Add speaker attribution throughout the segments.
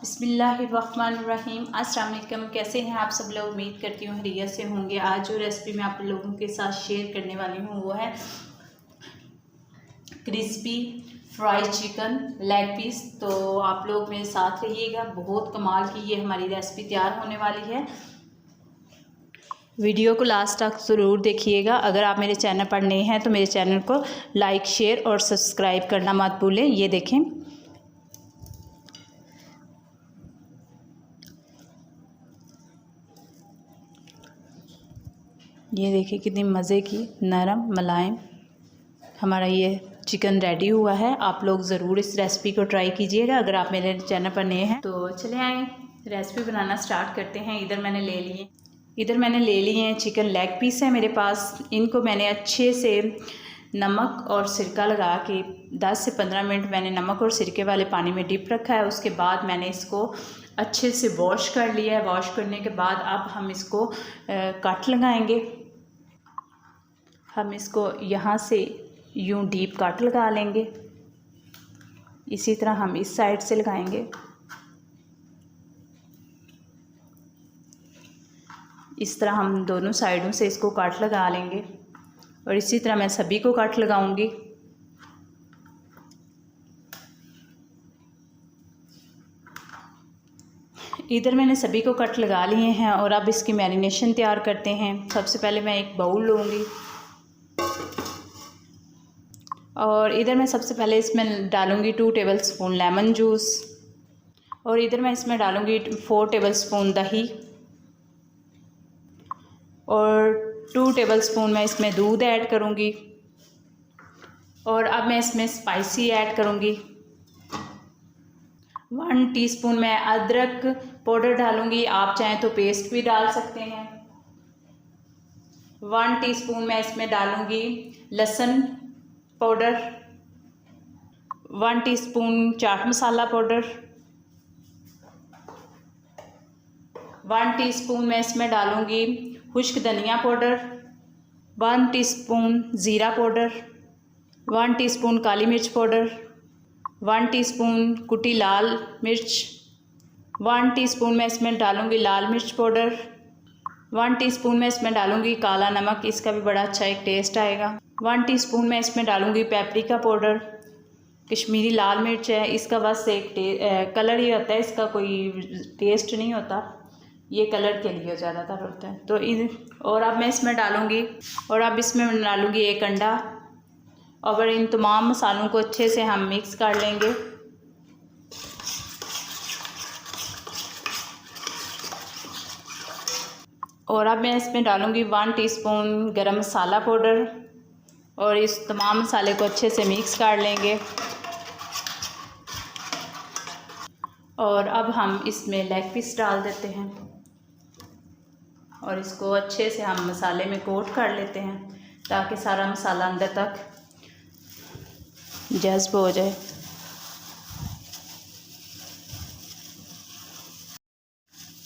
Speaker 1: बिस्मिल्लाहिर्रहमानिर्रहीम। अस्सलाम वालेकुम। कैसे हैं आप सब लोग? उम्मीद करती हूँ खैरियत से होंगे। आज जो रेसिपी मैं आप लोगों के साथ शेयर करने वाली हूँ वो है crispy fry chicken leg piece. तो आप लोग मेरे साथ रहिएगा, बहुत कमाल की ये हमारी रेसिपी तैयार होने वाली है। वीडियो को लास्ट तक ज़रूर देखिएगा। अगर आप मेरे चैनल पर नए हैं तो मेरे चैनल को लाइक शेयर और सब्सक्राइब करना मत भूलें। ये देखें, ये देखिए कितनी मज़े की नरम मुलायम हमारा ये चिकन रेडी हुआ है। आप लोग ज़रूर इस रेसिपी को ट्राई कीजिएगा अगर आप मेरे चैनल पर नए हैं। तो चले आए रेसिपी बनाना स्टार्ट करते हैं। इधर मैंने ले लिए हैं चिकन लेग पीस है मेरे पास। इनको मैंने अच्छे से नमक और सिरका लगा के 10 से 15 मिनट मैंने नमक और सिरके वाले पानी में डिप रखा है। उसके बाद मैंने इसको अच्छे से वॉश कर लिया है। वॉश करने के बाद अब हम इसको कट लगाएंगे। हम इसको यहाँ से यूँ डीप कट लगा लेंगे। इसी तरह हम इस साइड से लगाएंगे। इस तरह हम दोनों साइडों से इसको कट लगा लेंगे और इसी तरह मैं सभी को कट लगाऊंगी। इधर मैंने सभी को कट लगा लिए हैं और अब इसकी मैरिनेशन तैयार करते हैं। सबसे पहले मैं एक बाउल लूँगी और इधर मैं सबसे पहले इसमें डालूँगी 2 टेबलस्पून लेमन जूस और इधर मैं इसमें डालूँगी 4 टेबलस्पून दही और 2 टेबलस्पून मैं इसमें दूध ऐड करूँगी। और अब मैं इसमें स्पाइसी ऐड करूँगी। 1 टीस्पून मैं अदरक पाउडर डालूँगी, आप चाहें तो पेस्ट भी डाल सकते हैं। 1 टीस्पून मैं इसमें डालूँगी लहसुन powder, 1 teaspoon chaat masala powder, 1 teaspoon मैं इसमें डालूँगी खुश्क धनिया पाउडर, 1 टीस्पून ज़ीरा पाउडर, 1 टीस्पून काली मिर्च पाउडर, 1 टीस्पून कुटी लाल मिर्च, 1 टीस्पून मैं इसमें डालूँगी लाल मिर्च पाउडर, 1 टीस्पून मैं इसमें डालूँगी काला नमक, इसका भी बड़ा अच्छा एक टेस्ट आएगा। 1 टीस्पून मैं इसमें डालूँगी पेपरिका पाउडर, कश्मीरी लाल मिर्च है। इसका बस एक कलर ही होता है, इसका कोई टेस्ट नहीं होता, ये कलर के लिए ज़्यादातर होता है। तो और अब मैं इसमें डालूँगी एक अंडा और इन तमाम मसालों को अच्छे से हम मिक्स कर लेंगे। और अब मैं इसमें डालूँगी 1 टीस्पून गरम मसाला पाउडर और इस तमाम मसाले को अच्छे से मिक्स कर लेंगे। और अब हम इसमें लेग पीस डाल देते हैं और इसको अच्छे से हम मसाले में कोट कर लेते हैं ताकि सारा मसाला अंदर तक जज़्ब हो जाए।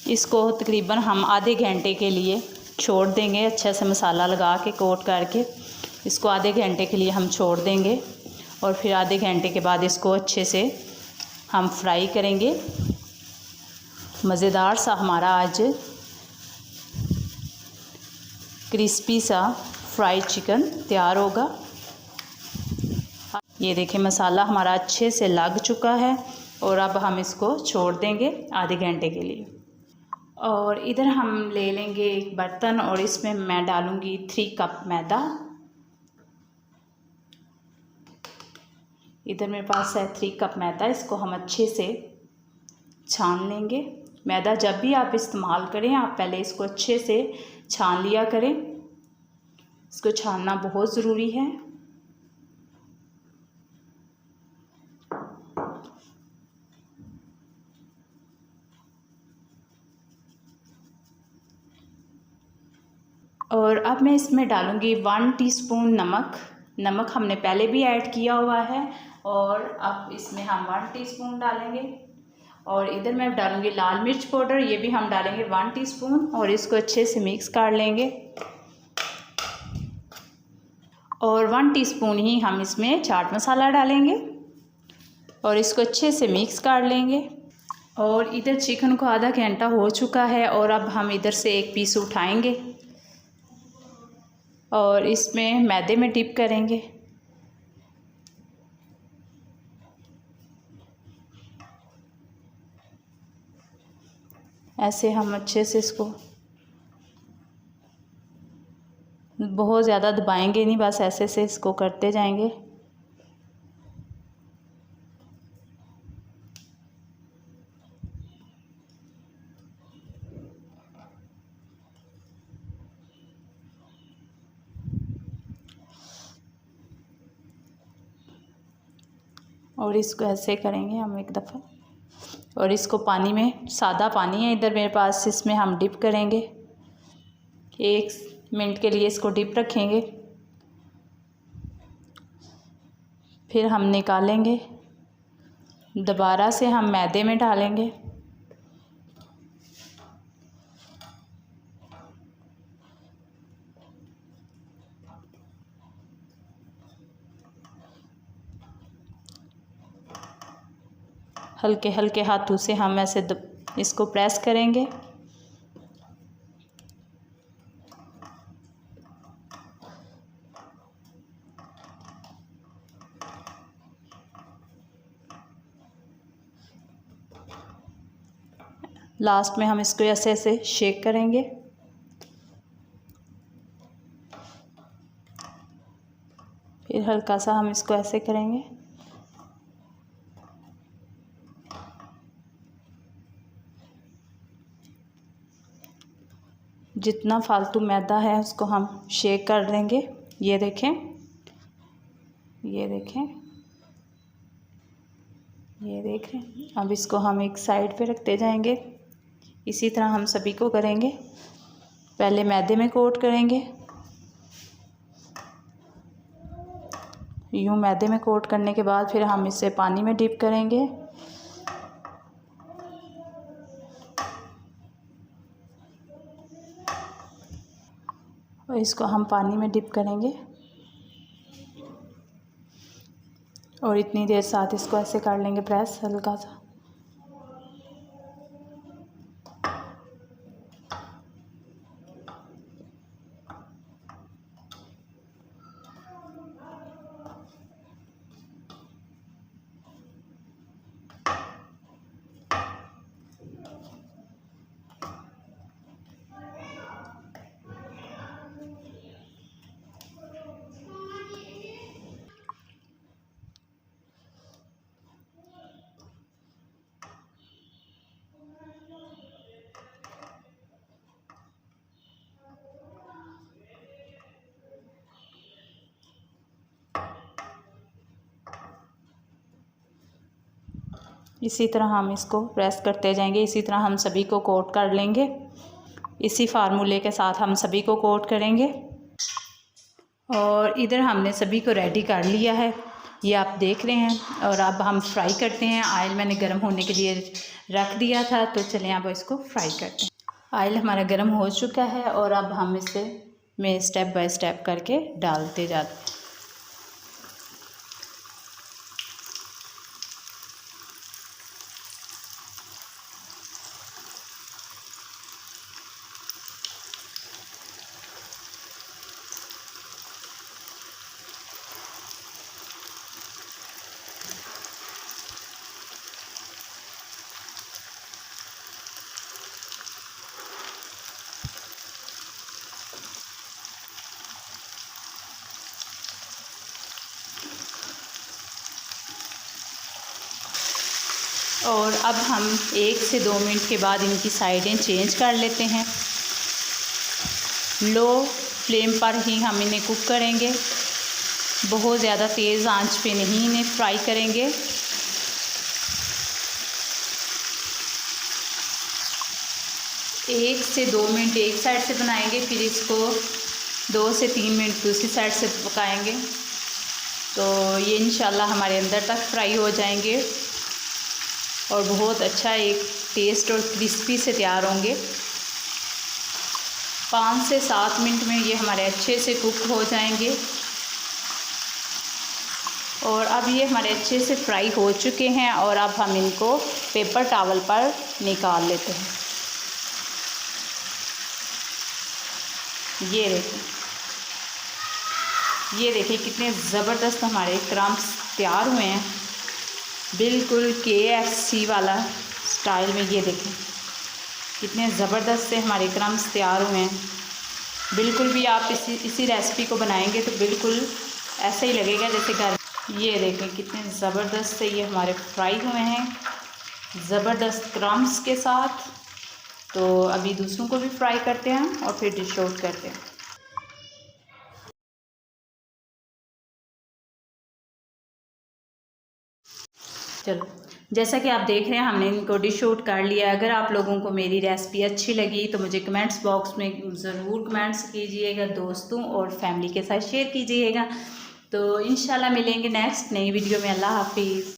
Speaker 1: इसको तकरीबन हम आधे घंटे के लिए छोड़ देंगे। अच्छे से मसाला लगा के कोट करके इसको आधे घंटे के लिए हम छोड़ देंगे और फिर आधे घंटे के बाद इसको अच्छे से हम फ्राई करेंगे। मज़ेदार सा हमारा आज क्रिस्पी सा फ्राई चिकन तैयार होगा। ये देखें मसाला हमारा अच्छे से लग चुका है और अब हम इसको छोड़ देंगे आधे घंटे के लिए। और इधर हम ले लेंगे एक बर्तन और इसमें मैं डालूँगी 3 कप मैदा। इधर मेरे पास है 3 कप मैदा। इसको हम अच्छे से छान लेंगे। मैदा जब भी आप इस्तेमाल करें आप पहले इसको अच्छे से छान लिया करें। इसको छानना बहुत ज़रूरी है। और अब मैं इसमें डालूँगी 1 टीस्पून नमक हमने पहले भी ऐड किया हुआ है और अब इसमें हम 1 टीस्पून डालेंगे। और इधर मैं डालूँगी लाल मिर्च पाउडर, ये भी हम डालेंगे 1 टीस्पून और इसको अच्छे से मिक्स कर लेंगे। और 1 टीस्पून ही हम इसमें चाट मसाला डालेंगे और इसको अच्छे से मिक्स कर लेंगे। और इधर चिकन को आधा घंटा हो चुका है और अब हम इधर से एक पीस उठाएंगे और इसमें मैदे में डिप करेंगे। ऐसे हम अच्छे से इसको बहुत ज़्यादा दबाएंगे नहीं, बस ऐसे से इसको करते जाएंगे। और इसको ऐसे करेंगे हम एक दफ़ा और इसको पानी में, सादा पानी है इधर मेरे पास, इसमें हम डिप करेंगे। 1 मिनट के लिए इसको डिप रखेंगे, फिर हम निकालेंगे। दोबारा से हम मैदे में डालेंगे। हल्के हल्के हाथों से हम ऐसे इसको प्रेस करेंगे। लास्ट में हम इसको ऐसे ऐसे शेक करेंगे। फिर हल्का सा हम इसको ऐसे करेंगे। जितना फालतू मैदा है उसको हम शेक कर देंगे। ये देखें, ये देखें, ये देखें। अब इसको हम एक साइड पे रखते जाएंगे। इसी तरह हम सभी को करेंगे। पहले मैदे में कोट करेंगे, यूँ मैदे में कोट करने के बाद फिर हम इसे पानी में डिप करेंगे। और इसको हम पानी में डिप करेंगे और इतनी देर साथ इसको ऐसे कर लेंगे प्रेस हल्का सा। इसी तरह हम इसको प्रेस करते जाएंगे। इसी तरह हम सभी को कोट कर लेंगे। इसी फार्मूले के साथ हम सभी को कोट करेंगे। और इधर हमने सभी को रेडी कर लिया है, ये आप देख रहे हैं। और अब हम फ्राई करते हैं। ऑयल मैंने गर्म होने के लिए रख दिया था, तो चलें अब इसको फ्राई करते हैं। ऑयल हमारा गर्म हो चुका है और अब हम इसे में स्टेप बाय स्टेप करके डालते जाते हैं। और अब हम 1 से 2 मिनट के बाद इनकी साइडें चेंज कर लेते हैं। लो फ्लेम पर ही हम इन्हें कुक करेंगे, बहुत ज़्यादा तेज़ आंच पे नहीं इन्हें फ्राई करेंगे। एक से 2 मिनट एक साइड से बनाएंगे, फिर इसको 2 से 3 मिनट दूसरी साइड से पकाएंगे, तो ये इंशाल्लाह हमारे अंदर तक फ्राई हो जाएंगे और बहुत अच्छा एक टेस्ट और क्रिस्पी से तैयार होंगे। 5 से 7 मिनट में ये हमारे अच्छे से कुक हो जाएंगे। और अब ये हमारे अच्छे से फ्राई हो चुके हैं और अब हम इनको पेपर टॉवल पर निकाल लेते हैं। ये देखिए कितने ज़बरदस्त हमारे क्रम्स तैयार हुए हैं, बिल्कुल KFC वाला स्टाइल में। ये देखें कितने ज़बरदस्त से हमारे क्रम्स तैयार हुए हैं। बिल्कुल भी आप इसी रेसिपी को बनाएंगे तो बिल्कुल ऐसे ही लगेगा जैसे घर। ये देखें कितने ज़बरदस्त से ये हमारे फ्राई हुए हैं, ज़बरदस्त क्रम्स के साथ। तो अभी दूसरों को भी फ्राई करते हैं और फिर डिश आउट करते हैं। चलो, जैसा कि आप देख रहे हैं हमने इनको डिश आउट कर लिया। अगर आप लोगों को मेरी रेसिपी अच्छी लगी तो मुझे कमेंट्स बॉक्स में ज़रूर कमेंट्स कीजिएगा, दोस्तों और फैमिली के साथ शेयर कीजिएगा। तो इंशाल्लाह मिलेंगे नेक्स्ट नई वीडियो में। अल्लाह हाफिज़।